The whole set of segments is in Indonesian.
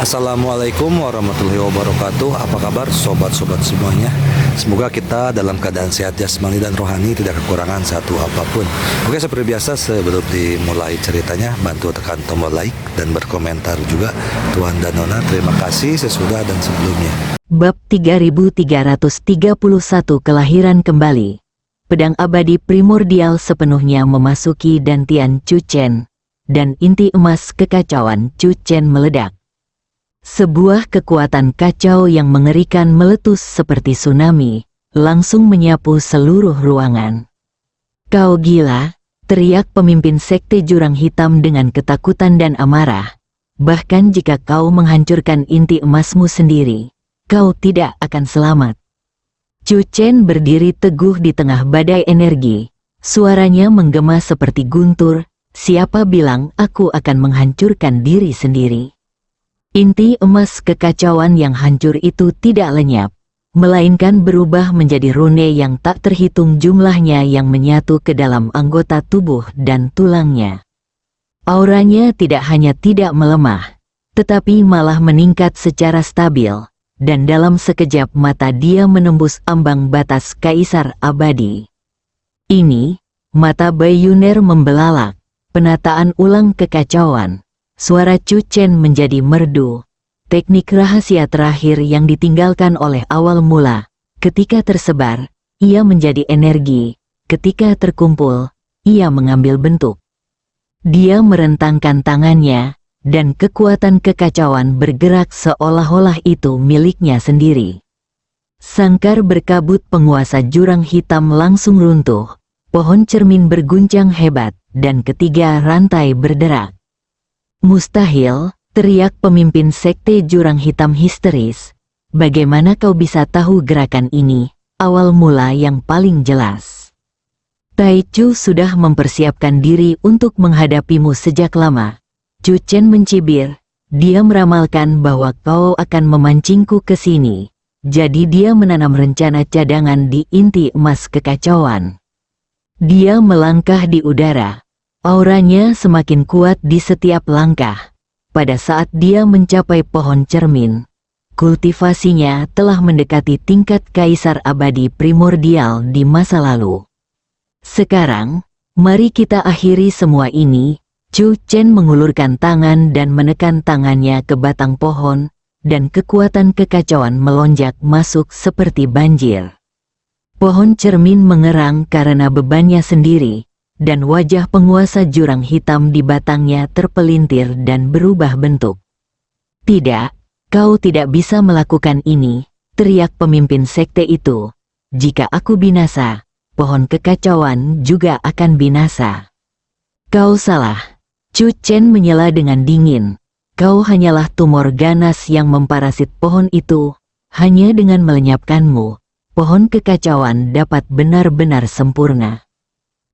Assalamualaikum warahmatullahi wabarakatuh. Apa kabar sobat-sobat semuanya? Semoga kita dalam keadaan sehat jasmani dan rohani, tidak kekurangan satu apapun. Oke, seperti biasa sebelum dimulai ceritanya, bantu tekan tombol like dan berkomentar juga. Tuan dan Nona, terima kasih sesudah dan sebelumnya. Bab 3331 Kelahiran Kembali. Pedang abadi primordial sepenuhnya memasuki dantian Chu Chen, dan inti emas kekacauan Chu Chen meledak. Sebuah kekuatan kacau yang mengerikan meletus seperti tsunami, langsung menyapu seluruh ruangan. "Kau gila!" teriak pemimpin sekte jurang hitam dengan ketakutan dan amarah. "Bahkan jika kau menghancurkan inti emasmu sendiri, kau tidak akan selamat." Chu Chen berdiri teguh di tengah badai energi. Suaranya menggema seperti guntur. "Siapa bilang aku akan menghancurkan diri sendiri?" Inti emas kekacauan yang hancur itu tidak lenyap, melainkan berubah menjadi rune yang tak terhitung jumlahnya yang menyatu ke dalam anggota tubuh dan tulangnya. Auranya tidak hanya tidak melemah, tetapi malah meningkat secara stabil, dan dalam sekejap mata dia menembus ambang batas Kaisar Abadi. Ini, mata Bayuner membelalak, penataan ulang kekacauan. Suara Chu Chen menjadi merdu. Teknik rahasia terakhir yang ditinggalkan oleh awal mula. Ketika tersebar, ia menjadi energi. Ketika terkumpul, ia mengambil bentuk. Dia merentangkan tangannya, dan kekuatan kekacauan bergerak seolah-olah itu miliknya sendiri. Sangkar berkabut penguasa jurang hitam langsung runtuh. Pohon cermin berguncang hebat, dan ketiga rantai berderak. "Mustahil!" teriak pemimpin sekte jurang hitam histeris. "Bagaimana kau bisa tahu gerakan ini, awal mula yang paling jelas? Tai Chu sudah mempersiapkan diri untuk menghadapimu sejak lama." Chu Chen mencibir. "Dia meramalkan bahwa kau akan memancingku ke sini. Jadi dia menanam rencana cadangan di inti emas kekacauan." Dia melangkah di udara. Auranya semakin kuat di setiap langkah. Pada saat dia mencapai pohon cermin, kultivasinya telah mendekati tingkat Kaisar Abadi primordial di masa lalu. "Sekarang, mari kita akhiri semua ini." Chu Chen mengulurkan tangan dan menekan tangannya ke batang pohon, dan kekuatan kekacauan melonjak masuk seperti banjir. Pohon cermin mengerang karena bebannya sendiri, dan wajah penguasa jurang hitam di batangnya terpelintir dan berubah bentuk. "Tidak, kau tidak bisa melakukan ini," teriak pemimpin sekte itu. "Jika aku binasa, pohon kekacauan juga akan binasa." "Kau salah." Chu Chen menyela dengan dingin. "Kau hanyalah tumor ganas yang memparasit pohon itu. Hanya dengan melenyapkanmu, pohon kekacauan dapat benar-benar sempurna."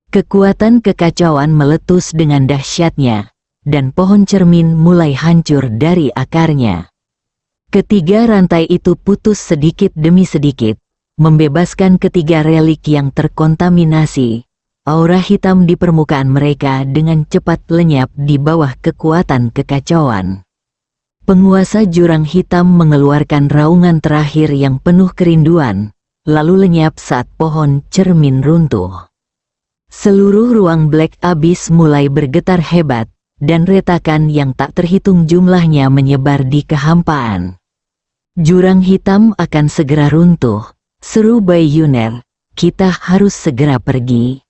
Kekuatan kekacauan meletus dengan dahsyatnya, dan pohon cermin mulai hancur dari akarnya. Ketiga rantai itu putus sedikit demi sedikit, membebaskan ketiga relik yang terkontaminasi. Aura hitam di permukaan mereka dengan cepat lenyap di bawah kekuatan kekacauan. Penguasa jurang hitam mengeluarkan raungan terakhir yang penuh kerinduan, lalu lenyap saat pohon cermin runtuh. Seluruh ruang Black Abyss mulai bergetar hebat, dan retakan yang tak terhitung jumlahnya menyebar di kehampaan. "Jurang hitam akan segera runtuh," seru Bayuner. "Kita harus segera pergi."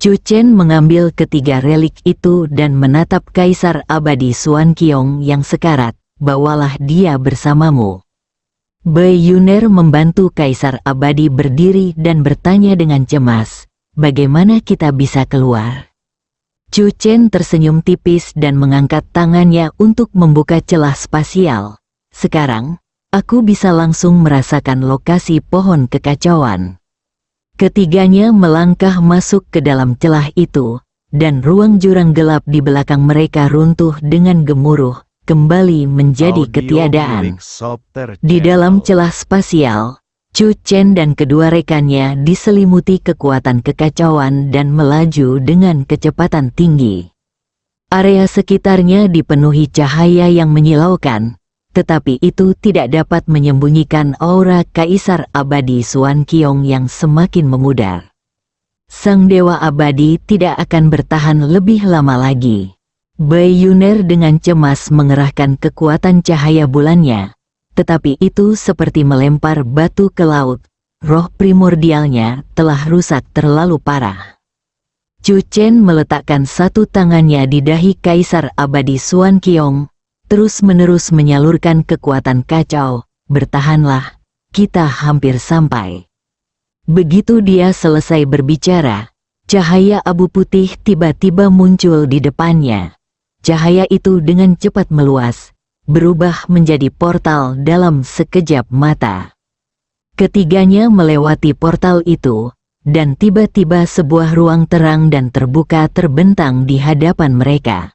Chu Chen mengambil ketiga relik itu dan menatap Kaisar Abadi Xuan Qiong yang sekarat. "Bawalah dia bersamamu." Bayuner membantu Kaisar Abadi berdiri dan bertanya dengan cemas, "Bagaimana kita bisa keluar?" Chu Chen tersenyum tipis dan mengangkat tangannya untuk membuka celah spasial. "Sekarang, aku bisa langsung merasakan lokasi pohon kekacauan." Ketiganya melangkah masuk ke dalam celah itu, dan ruang jurang gelap di belakang mereka runtuh dengan gemuruh, kembali menjadi ketiadaan. Di dalam celah spasial, Chu Chen dan kedua rekannya diselimuti kekuatan kekacauan dan melaju dengan kecepatan tinggi. Area sekitarnya dipenuhi cahaya yang menyilaukan, tetapi itu tidak dapat menyembunyikan aura Kaisar Abadi Xuan Qiong yang semakin memudar. Sang Dewa Abadi tidak akan bertahan lebih lama lagi. Bai Yuner dengan cemas mengerahkan kekuatan cahaya bulannya, tetapi itu seperti melempar batu ke laut. Roh primordialnya telah rusak terlalu parah. Chu Chen meletakkan satu tangannya di dahi Kaisar Abadi Xuan Qiong, terus-menerus menyalurkan kekuatan kacau. Bertahanlah, kita hampir sampai. Begitu dia selesai berbicara, cahaya abu putih tiba-tiba muncul di depannya. Cahaya itu dengan cepat meluas, berubah menjadi portal dalam sekejap mata. Ketiganya melewati portal itu, dan tiba-tiba sebuah ruang terang dan terbuka terbentang di hadapan mereka.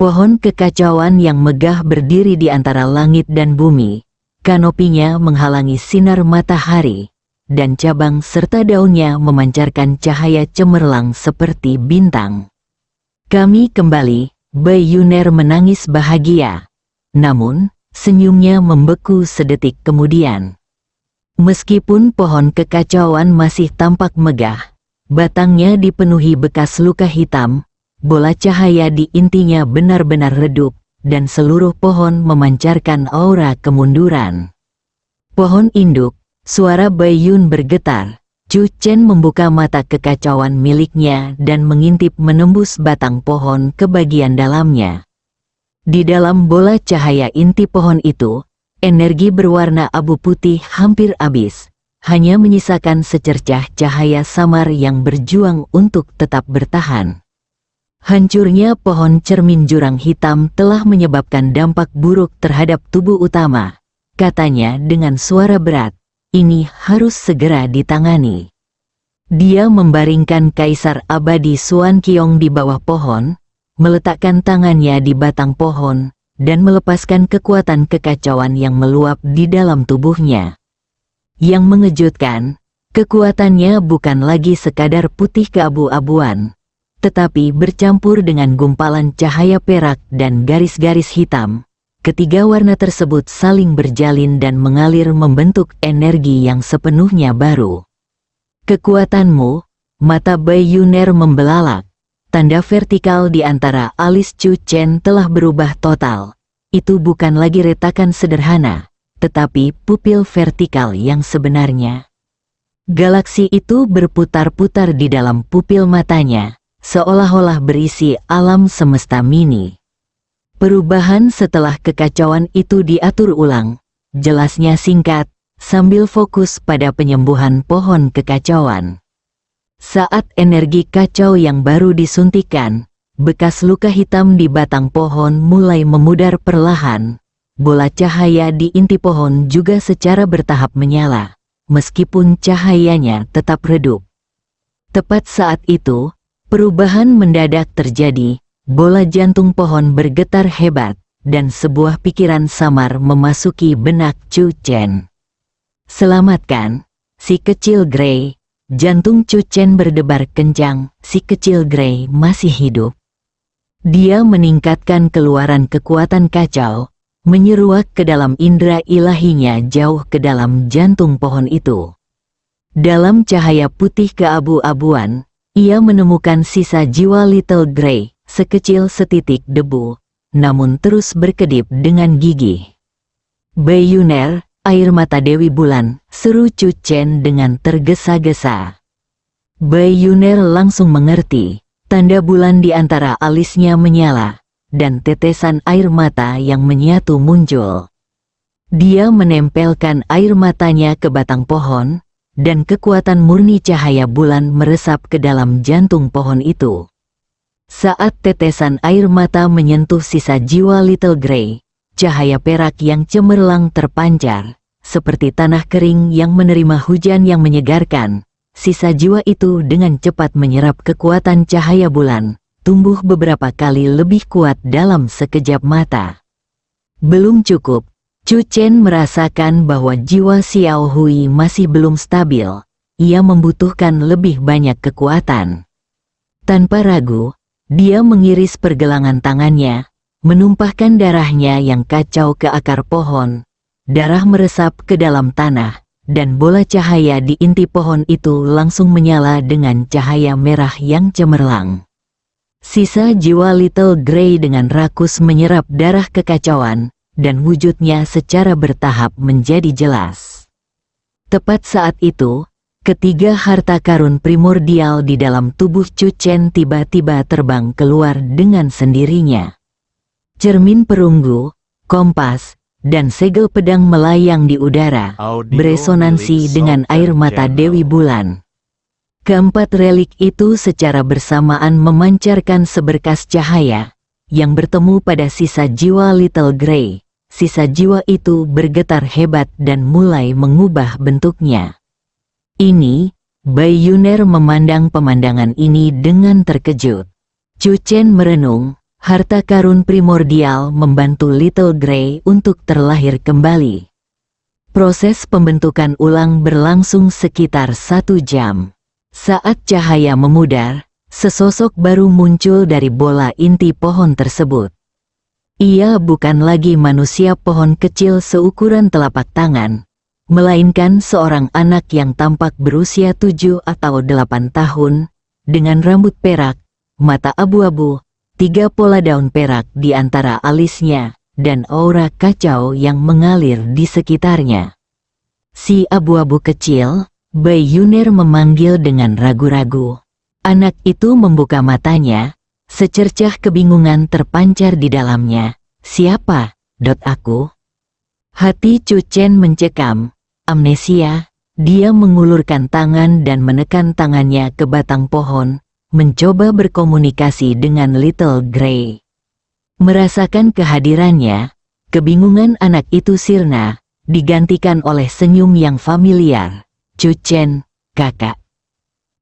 Pohon kekacauan yang megah berdiri di antara langit dan bumi, kanopinya menghalangi sinar matahari, dan cabang serta daunnya memancarkan cahaya cemerlang seperti bintang. Kami kembali, Bai Yuner menangis bahagia. Namun, senyumnya membeku sedetik kemudian. Meskipun pohon kekacauan masih tampak megah, batangnya dipenuhi bekas luka hitam, bola cahaya di intinya benar-benar redup, dan seluruh pohon memancarkan aura kemunduran. Pohon induk, suara Bai Yun bergetar. Chu Chen membuka mata kekacauan miliknya dan mengintip menembus batang pohon ke bagian dalamnya. Di dalam bola cahaya inti pohon itu, energi berwarna abu putih hampir habis, hanya menyisakan secercah cahaya samar yang berjuang untuk tetap bertahan. Hancurnya pohon cermin jurang hitam telah menyebabkan dampak buruk terhadap tubuh utama, katanya dengan suara berat. Ini harus segera ditangani. Dia membaringkan Kaisar Abadi Xuan Qiong di bawah pohon, meletakkan tangannya di batang pohon, dan melepaskan kekuatan kekacauan yang meluap di dalam tubuhnya. Yang mengejutkan, kekuatannya bukan lagi sekadar putih keabu-abuan, tetapi bercampur dengan gumpalan cahaya perak dan garis-garis hitam. Ketiga warna tersebut saling berjalin dan mengalir membentuk energi yang sepenuhnya baru. Kekuatanmu, mata Bai Yuner membelalak. Tanda vertikal di antara alis Chu Chen telah berubah total. Itu bukan lagi retakan sederhana, tetapi pupil vertikal yang sebenarnya. Galaksi itu berputar-putar di dalam pupil matanya, seolah-olah berisi alam semesta mini. Perubahan setelah kekacauan itu diatur ulang, jelasnya singkat, sambil fokus pada penyembuhan pohon kekacauan. Saat energi kacau yang baru disuntikan, bekas luka hitam di batang pohon mulai memudar perlahan. Bola cahaya di inti pohon juga secara bertahap menyala, meskipun cahayanya tetap redup. Tepat saat itu, perubahan mendadak terjadi. Bola jantung pohon bergetar hebat, dan sebuah pikiran samar memasuki benak Chu Chen. Selamatkan, si kecil Grey. Jantung Chu Chen berdebar kencang, si kecil Grey masih hidup. Dia meningkatkan keluaran kekuatan kacau, menyeruak ke dalam indera ilahinya jauh ke dalam jantung pohon itu. Dalam cahaya putih keabu-abuan, ia menemukan sisa jiwa Little Grey. Sekecil setitik debu, namun terus berkedip dengan gigih. Bai Yuner, air mata Dewi Bulan, seru Chu Chen dengan tergesa-gesa. Bai Yuner langsung mengerti, tanda bulan di antara alisnya menyala, dan tetesan air mata yang menyatu muncul. Dia menempelkan air matanya ke batang pohon, dan kekuatan murni cahaya bulan meresap ke dalam jantung pohon itu. Saat tetesan air mata menyentuh sisa jiwa Little Grey, cahaya perak yang cemerlang terpancar, seperti tanah kering yang menerima hujan yang menyegarkan. Sisa jiwa itu dengan cepat menyerap kekuatan cahaya bulan, tumbuh beberapa kali lebih kuat dalam sekejap mata. Belum cukup, Chu Chen merasakan bahwa jiwa Xiao Hui masih belum stabil. Ia membutuhkan lebih banyak kekuatan. Tanpa ragu, dia mengiris pergelangan tangannya, menumpahkan darahnya yang kacau ke akar pohon. Darah meresap ke dalam tanah, dan bola cahaya di inti pohon itu langsung menyala dengan cahaya merah yang cemerlang. Sisa jiwa Little Grey dengan rakus menyerap darah kekacauan, dan wujudnya secara bertahap menjadi jelas. Tepat saat itu, ketiga harta karun primordial di dalam tubuh Chu Chen tiba-tiba terbang keluar dengan sendirinya. Cermin perunggu, kompas, dan segel pedang melayang di udara, beresonansi dengan air mata Dewi Bulan. Keempat relik itu secara bersamaan memancarkan seberkas cahaya, yang bertemu pada sisa jiwa Little Grey. Sisa jiwa itu bergetar hebat dan mulai mengubah bentuknya. Ini, Bai Yuner memandang pemandangan ini dengan terkejut. Chu Chen merenung, harta karun primordial membantu Little Grey untuk terlahir kembali. Proses pembentukan ulang berlangsung sekitar 1 jam. Saat cahaya memudar, sesosok baru muncul dari bola inti pohon tersebut. Ia bukan lagi manusia pohon kecil seukuran telapak tangan, melainkan seorang anak yang tampak berusia 7 atau 8 tahun, dengan rambut perak, mata abu-abu, 3 pola daun perak di antara alisnya, dan aura kacau yang mengalir di sekitarnya. Si abu-abu kecil, Bai Yuner memanggil dengan ragu-ragu. Anak itu membuka matanya, secercah kebingungan terpancar di dalamnya. Siapa, aku? Hati Chu Chen mencekam. Amnesia, dia mengulurkan tangan dan menekan tangannya ke batang pohon, mencoba berkomunikasi dengan Little Grey. Merasakan kehadirannya, kebingungan anak itu sirna, digantikan oleh senyum yang familiar. Chu Chen, kakak.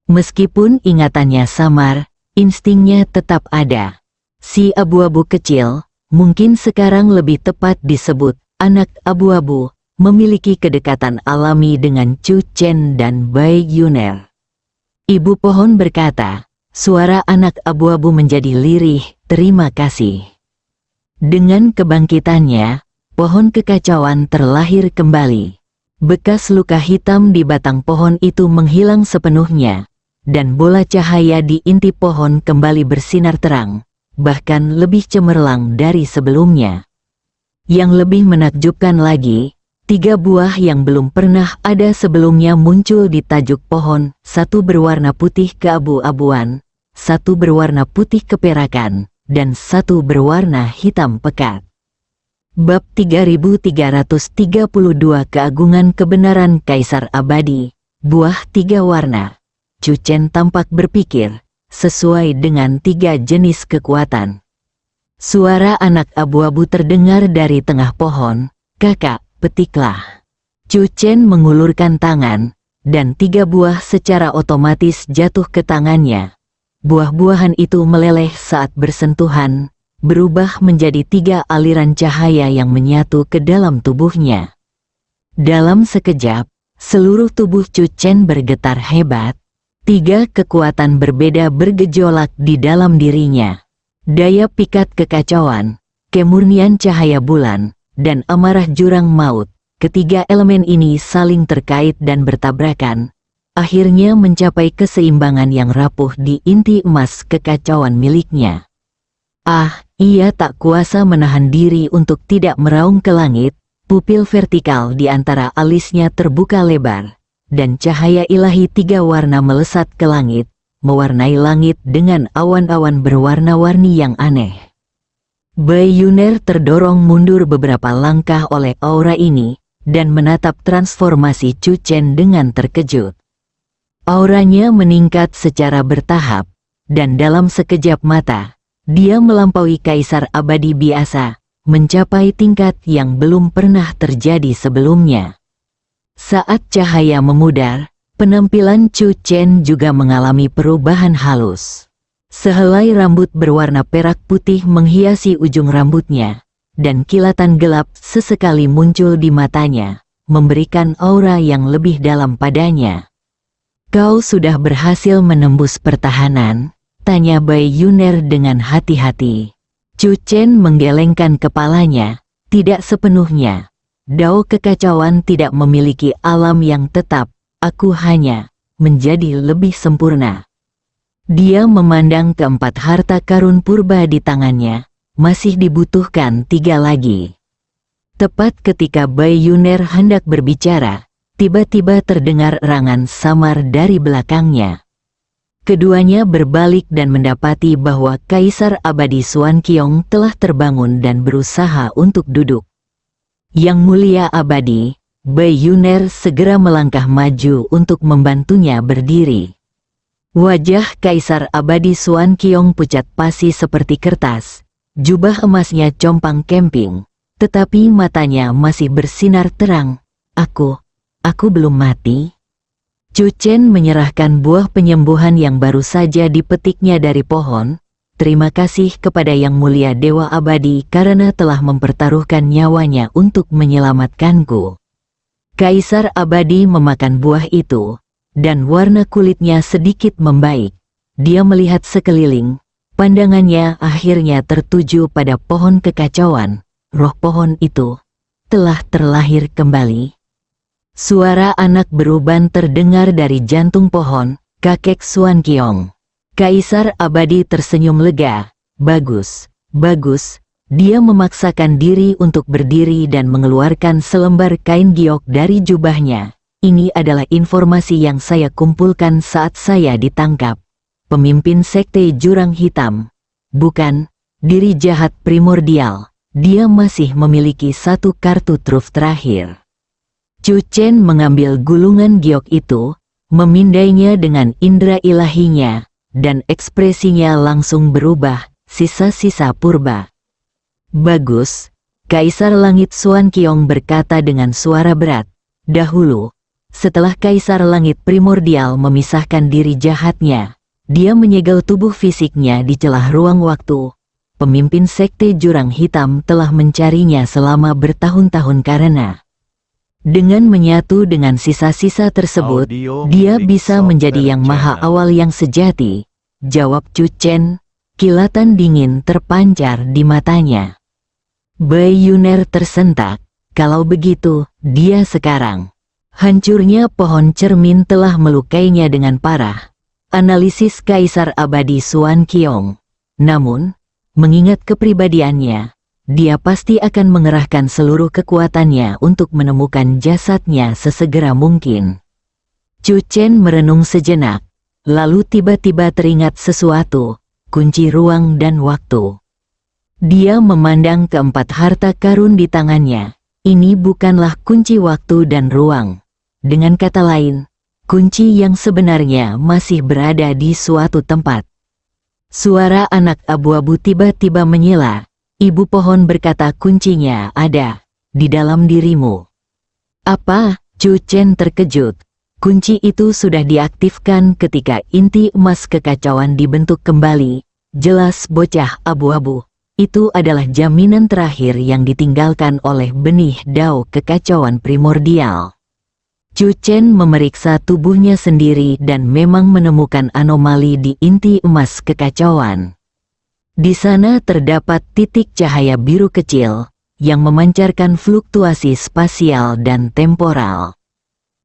Meskipun ingatannya samar, instingnya tetap ada. Si abu-abu kecil, mungkin sekarang lebih tepat disebut anak abu-abu, memiliki kedekatan alami dengan Chu Chen dan Bai Yuner. Ibu pohon berkata, suara anak abu-abu menjadi lirih, terima kasih. Dengan kebangkitannya, pohon kekacauan terlahir kembali. Bekas luka hitam di batang pohon itu menghilang sepenuhnya, dan bola cahaya di inti pohon kembali bersinar terang, bahkan lebih cemerlang dari sebelumnya. Yang lebih menakjubkan lagi, 3 buah yang belum pernah ada sebelumnya muncul di tajuk pohon, 1 berwarna putih keabu-abuan, 1 berwarna putih keperakan, dan 1 berwarna hitam pekat. Bab 3332 Keagungan Kebenaran Kaisar Abadi, Buah 3 Warna. Chu Chen tampak berpikir, sesuai dengan 3 jenis kekuatan. Suara anak abu-abu terdengar dari tengah pohon, kakak, petiklah. Chu Chen mengulurkan tangan, dan 3 buah secara otomatis jatuh ke tangannya. Buah-buahan itu meleleh saat bersentuhan, berubah menjadi 3 aliran cahaya yang menyatu ke dalam tubuhnya. Dalam sekejap, seluruh tubuh Chu Chen bergetar hebat. 3 kekuatan berbeda bergejolak di dalam dirinya. Daya pikat kekacauan, kemurnian cahaya bulan, dan amarah jurang maut. Ketiga elemen ini saling terkait dan bertabrakan, akhirnya mencapai keseimbangan yang rapuh di inti emas kekacauan miliknya. Ia tak kuasa menahan diri untuk tidak meraung ke langit. Pupil vertikal di antara alisnya terbuka lebar, dan cahaya ilahi 3 warna melesat ke langit, mewarnai langit dengan awan-awan berwarna-warni yang aneh. Bai Yuner terdorong mundur beberapa langkah oleh aura ini, dan menatap transformasi Chu Chen dengan terkejut. Auranya meningkat secara bertahap, dan dalam sekejap mata, dia melampaui kaisar abadi biasa, mencapai tingkat yang belum pernah terjadi sebelumnya. Saat cahaya memudar, penampilan Chu Chen juga mengalami perubahan halus. Sehelai rambut berwarna perak putih menghiasi ujung rambutnya, dan kilatan gelap sesekali muncul di matanya, memberikan aura yang lebih dalam padanya. Kau sudah berhasil menembus pertahanan? Tanya Bai Yuner dengan hati-hati. Chu Chen menggelengkan kepalanya. Tidak sepenuhnya. Dao kekacauan tidak memiliki alam yang tetap. Aku hanya menjadi lebih sempurna. Dia memandang keempat harta karun purba di tangannya. Masih dibutuhkan 3 lagi. Tepat ketika Bai Yuner hendak berbicara, tiba-tiba terdengar erangan samar dari belakangnya. Keduanya berbalik dan mendapati bahwa Kaisar Abadi Xuan Qiong telah terbangun dan berusaha untuk duduk. Yang Mulia Abadi, Bai Yuner segera melangkah maju untuk membantunya berdiri. Wajah Kaisar Abadi Xuan Qiong pucat pasi seperti kertas, jubah emasnya compang camping, tetapi matanya masih bersinar terang. Aku belum mati. Chu Chen menyerahkan buah penyembuhan yang baru saja dipetiknya dari pohon. Terima kasih kepada Yang Mulia Dewa Abadi karena telah mempertaruhkan nyawanya untuk menyelamatkanku. Kaisar Abadi memakan buah itu, dan warna kulitnya sedikit membaik. Dia melihat sekeliling, pandangannya akhirnya tertuju pada pohon kekacauan. Roh pohon itu telah terlahir kembali. Suara anak beruban terdengar dari jantung pohon, kakek Xuan Qiong. Kaisar Abadi tersenyum lega. Bagus, bagus. Dia memaksakan diri untuk berdiri dan mengeluarkan selembar kain giok dari jubahnya. Ini adalah informasi yang saya kumpulkan saat saya ditangkap. Pemimpin sekte Jurang Hitam. Bukan, diri jahat primordial. Dia masih memiliki 1 kartu truf terakhir. Chu Chen mengambil gulungan giok itu, memindainya dengan indera ilahinya, dan ekspresinya langsung berubah, sisa-sisa purba. Bagus, Kaisar Langit Xuan Qiong berkata dengan suara berat. Dahulu, setelah Kaisar Langit Primordial memisahkan diri jahatnya, dia menyegel tubuh fisiknya di celah ruang waktu. Pemimpin sekte Jurang Hitam telah mencarinya selama bertahun-tahun karena dengan menyatu dengan sisa-sisa tersebut, dia bisa menjadi yang maha awal yang sejati. Jawab Chu Chen. Kilatan dingin terpancar di matanya. Bai Yuner tersentak. Kalau begitu, dia sekarang. Hancurnya pohon cermin telah melukainya dengan parah. Analisis Kaisar Abadi Xuan Qiong. Namun, mengingat kepribadiannya, dia pasti akan mengerahkan seluruh kekuatannya untuk menemukan jasadnya sesegera mungkin. Chu Chen merenung sejenak, lalu tiba-tiba teringat sesuatu, kunci ruang dan waktu. Dia memandang keempat harta karun di tangannya. Ini bukanlah kunci waktu dan ruang. Dengan kata lain, kunci yang sebenarnya masih berada di suatu tempat. Suara anak abu-abu tiba-tiba menyela. Ibu pohon berkata kuncinya ada di dalam dirimu. Apa? Chu Chen terkejut. Kunci itu sudah diaktifkan ketika inti emas kekacauan dibentuk kembali. Jelas bocah abu-abu. Itu adalah jaminan terakhir yang ditinggalkan oleh benih dao kekacauan primordial. Chu Chen memeriksa tubuhnya sendiri dan memang menemukan anomali di inti emas kekacauan. Di sana terdapat titik cahaya biru kecil, yang memancarkan fluktuasi spasial dan temporal.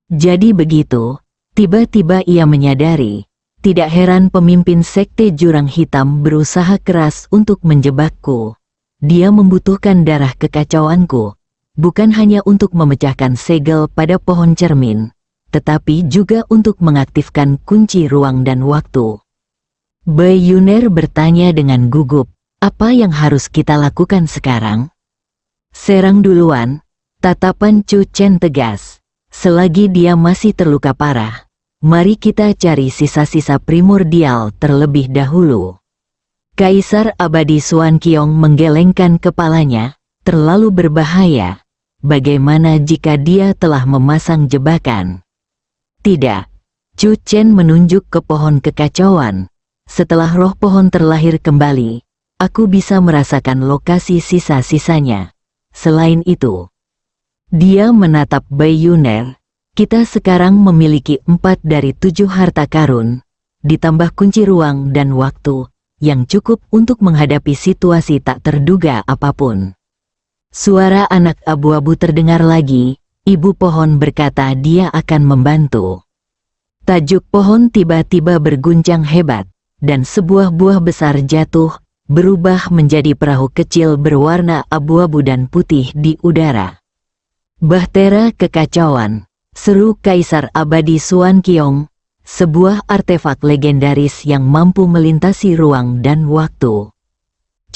Jadi begitu, tiba-tiba ia menyadari, tidak heran pemimpin sekte Jurang Hitam berusaha keras untuk menjebakku. Dia membutuhkan darah kekacauanku, bukan hanya untuk memecahkan segel pada pohon cermin, tetapi juga untuk mengaktifkan kunci ruang dan waktu. Bai Yuner bertanya dengan gugup, apa yang harus kita lakukan sekarang? Serang duluan, tatapan Chu Chen tegas. Selagi dia masih terluka parah, mari kita cari sisa-sisa primordial terlebih dahulu. Kaisar Abadi Xuan Qiong menggelengkan kepalanya, terlalu berbahaya. Bagaimana jika dia telah memasang jebakan? Tidak. Chu Chen menunjuk ke pohon kekacauan. Setelah roh pohon terlahir kembali, aku bisa merasakan lokasi sisa-sisanya. Selain itu, dia menatap Bai Yuner. Kita sekarang memiliki 4 dari 7 harta karun, ditambah kunci ruang dan waktu. yang cukup untuk menghadapi situasi tak terduga apapun. Suara anak abu-abu terdengar lagi. Ibu pohon berkata dia akan membantu. Tajuk pohon tiba-tiba berguncang hebat, dan sebuah buah besar jatuh, berubah menjadi perahu kecil berwarna abu-abu dan putih di udara. Bahtera kekacauan, seru Kaisar Abadi Xuan Qiong, sebuah artefak legendaris yang mampu melintasi ruang dan waktu.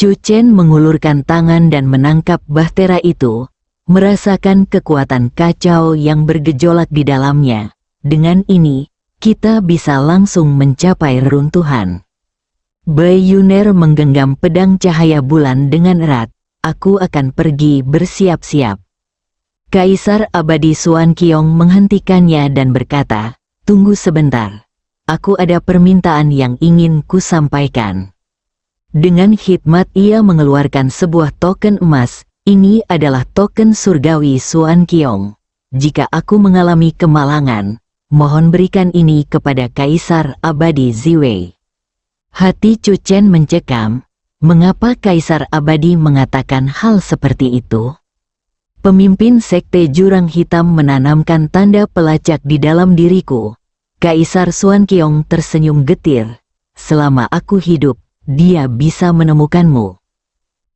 Chu Chen mengulurkan tangan dan menangkap bahtera itu, merasakan kekuatan kacau yang bergejolak di dalamnya. Dengan ini, kita bisa langsung mencapai reruntuhan. Bai Yuner menggenggam pedang cahaya bulan dengan erat. Aku akan pergi bersiap-siap. Kaisar Abadi Xuan Qiong menghentikannya dan berkata, tunggu sebentar. Aku ada permintaan yang ingin ku sampaikan. Dengan hikmat ia mengeluarkan sebuah token emas. Ini adalah token surgawi Xuan Qiong. Jika aku mengalami kemalangan, mohon berikan ini kepada Kaisar Abadi Ziwei. Hati Chu Chen mencekam. Mengapa Kaisar Abadi mengatakan hal seperti itu? Pemimpin Sekte Jurang Hitam menanamkan tanda pelacak di dalam diriku. Kaisar Xuan Qiong tersenyum getir. Selama aku hidup, dia bisa menemukanmu.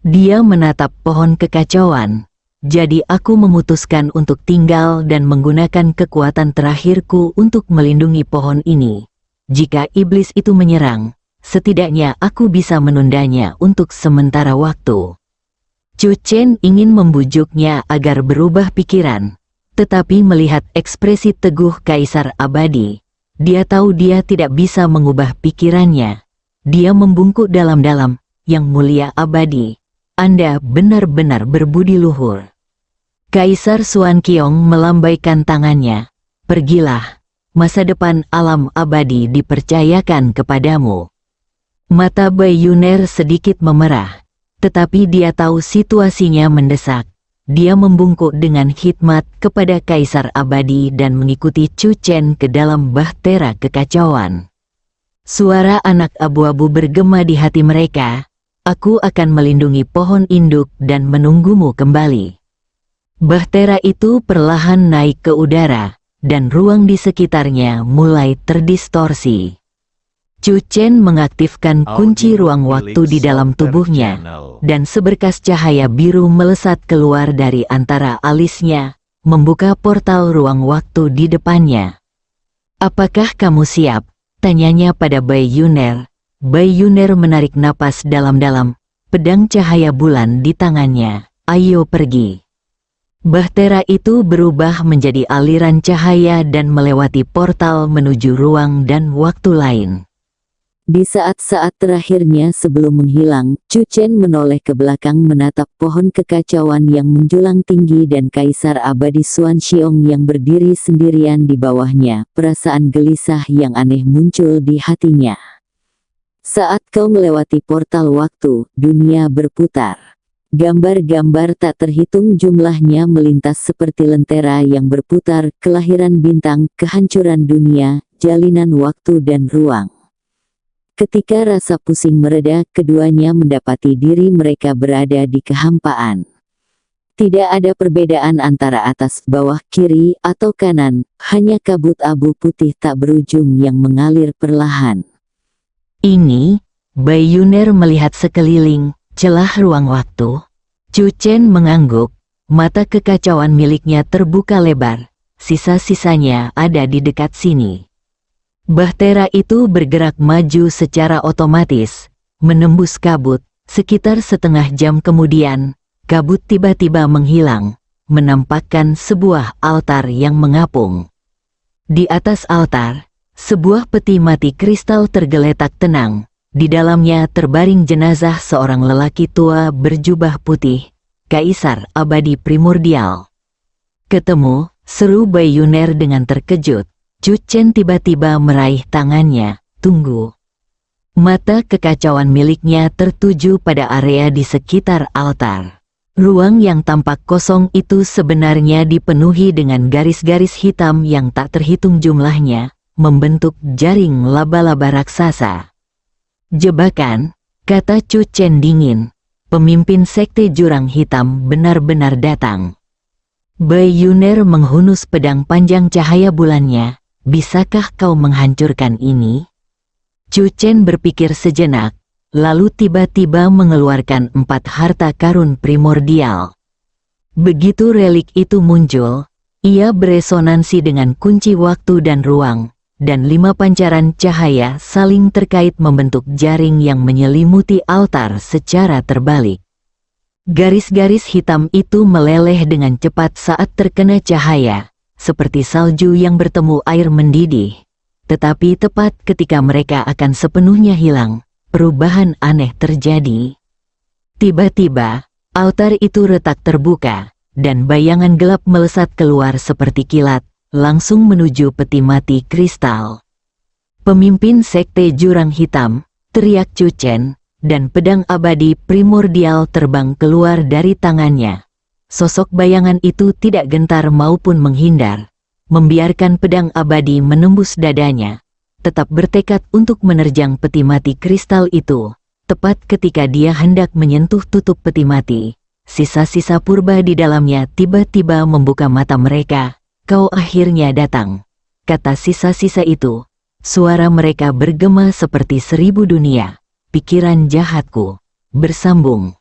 Dia menatap pohon kekacauan. Jadi aku memutuskan untuk tinggal dan menggunakan kekuatan terakhirku untuk melindungi pohon ini. Jika iblis itu menyerang, setidaknya aku bisa menundanya untuk sementara waktu. Chu Chen ingin membujuknya agar berubah pikiran. Tetapi melihat ekspresi teguh Kaisar Abadi, dia tahu dia tidak bisa mengubah pikirannya. Dia membungkuk dalam-dalam, Yang Mulia Abadi. Anda benar-benar berbudi luhur. Kaisar Xuan Qiong melambaikan tangannya. Pergilah, masa depan alam abadi dipercayakan kepadamu. Mata Bai Yuner sedikit memerah, tetapi dia tahu situasinya mendesak. Dia membungkuk dengan hikmat kepada Kaisar Abadi dan mengikuti Chu Chen ke dalam bahtera kekacauan. Suara anak abu-abu bergema di hati mereka. Aku akan melindungi pohon induk dan menunggumu kembali. Bahtera itu perlahan naik ke udara, dan ruang di sekitarnya mulai terdistorsi. Chu Chen mengaktifkan kunci ruang waktu di dalam tubuhnya, dan seberkas cahaya biru melesat keluar dari antara alisnya, membuka portal ruang waktu di depannya. Apakah kamu siap? Tanyanya pada Bai Yuner. Bai Yuner menarik napas dalam-dalam, pedang cahaya bulan di tangannya. Ayo pergi. Bahtera itu berubah menjadi aliran cahaya dan melewati portal menuju ruang dan waktu lain. Di saat-saat terakhirnya sebelum menghilang, Chu Chen menoleh ke belakang menatap pohon kekacauan yang menjulang tinggi dan Kaisar Abadi Xuan Qiong yang berdiri sendirian di bawahnya. Perasaan gelisah yang aneh muncul di hatinya. Saat kau melewati portal waktu, dunia berputar. Gambar-gambar tak terhitung jumlahnya melintas seperti lentera yang berputar, kelahiran bintang, kehancuran dunia, jalinan waktu dan ruang. Ketika rasa pusing mereda, keduanya mendapati diri mereka berada di kehampaan. Tidak ada perbedaan antara atas, bawah, kiri, atau kanan, hanya kabut abu putih tak berujung yang mengalir perlahan. Ini, Bai Yuner melihat sekeliling, celah ruang waktu. Chu Chen mengangguk, mata kekacauan miliknya terbuka lebar, sisa-sisanya ada di dekat sini. Bahtera itu bergerak maju secara otomatis, menembus kabut. Sekitar setengah jam kemudian, kabut tiba-tiba menghilang, menampakkan sebuah altar yang mengapung. Di atas altar, sebuah peti mati kristal tergeletak tenang. Di dalamnya terbaring jenazah seorang lelaki tua berjubah putih, Kaisar Abadi Primordial. Ketemu, seru Bai Yuner dengan terkejut. Chu Chen tiba-tiba meraih tangannya. Tunggu. Mata kekacauan miliknya tertuju pada area di sekitar altar. Ruang yang tampak kosong itu sebenarnya dipenuhi dengan garis-garis hitam yang tak terhitung jumlahnya, membentuk jaring laba-laba raksasa. Jebakan, kata Chu Chen dingin. Pemimpin sekte jurang hitam benar-benar datang. Bai Yuner menghunus pedang panjang cahaya bulannya. Bisakah kau menghancurkan ini? Chu Chen berpikir sejenak, lalu tiba-tiba mengeluarkan 4 harta karun primordial. Begitu relik itu muncul, ia beresonansi dengan kunci waktu dan ruang, dan 5 pancaran cahaya saling terkait membentuk jaring yang menyelimuti altar secara terbalik. Garis-garis hitam itu meleleh dengan cepat saat terkena cahaya, seperti salju yang bertemu air mendidih. Tetapi tepat ketika mereka akan sepenuhnya hilang, perubahan aneh terjadi. Tiba-tiba, altar itu retak terbuka, dan bayangan gelap melesat keluar seperti kilat, langsung menuju peti mati kristal. Pemimpin sekte jurang hitam, teriak Chu Chen, dan pedang abadi primordial terbang keluar dari tangannya. Sosok bayangan itu tidak gentar maupun menghindar, membiarkan pedang abadi menembus dadanya, tetap bertekad untuk menerjang peti mati kristal itu. Tepat ketika dia hendak menyentuh tutup peti mati, sisa-sisa purba di dalamnya tiba-tiba membuka mata mereka. Kau akhirnya datang, kata sisa-sisa itu. Suara mereka bergema seperti 1000 dunia. Pikiran jahatku bersambung.